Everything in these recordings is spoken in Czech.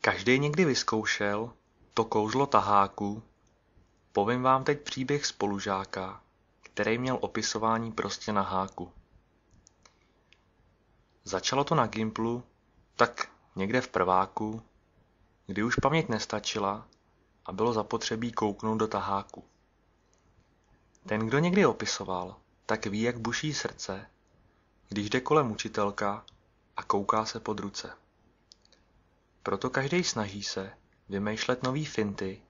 Každý někdy vyzkoušel to kouzlo taháku. Povím vám teď příběh spolužáka, který měl opisování prostě na háku. Začalo to na Gimplu, tak někde v prváku, kdy už paměť nestačila a bylo zapotřebí kouknout do taháku. Ten, kdo někdy opisoval, tak ví, jak buší srdce, když jde kolem učitelka a kouká se pod ruce. Proto každý snaží se vymýšlet nový finty,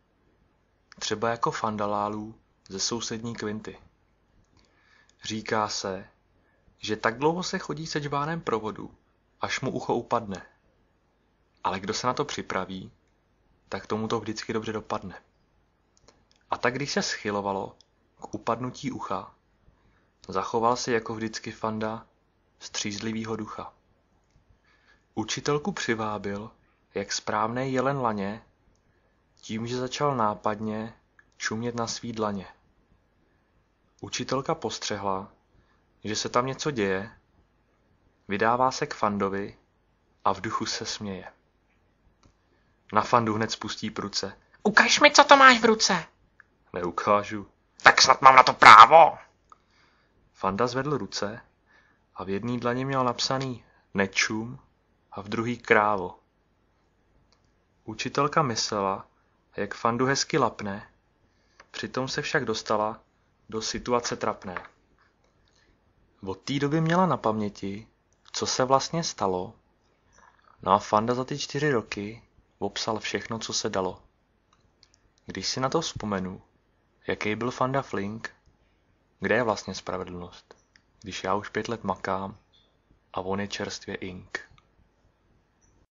třeba jako Fandalálů ze sousední kvinty. Říká se, že tak dlouho se chodí se džbánem provodu, až mu ucho upadne. Ale kdo se na to připraví, tak tomu to vždycky dobře dopadne. A tak když se schylovalo k upadnutí ucha, zachoval si jako vždycky Fanda střízlivýho ducha. Učitelku přivábil jak správnej jelen laně, tím, že začal nápadně čumět na svý dlaně. Učitelka postřehla, že se tam něco děje, vydává se k Fandovi a v duchu se směje. Na Fandu hned spustí pruce. Ukaž mi, co to máš v ruce. Neukážu. Tak snad mám na to právo. Fanda zvedl ruce a v jedné dlani měl napsaný nečum a v druhý krávo. Učitelka myslela, jak Fandu hezky lapne, přitom se však dostala do situace trapné. Od té doby měla na paměti, co se vlastně stalo, no a Fanda za ty 4 roky opsal všechno, co se dalo. Když si na to vzpomenu, jaký byl Fanda flink, kde je vlastně spravedlnost, když já už 5 let makám a on je čerstvě ink.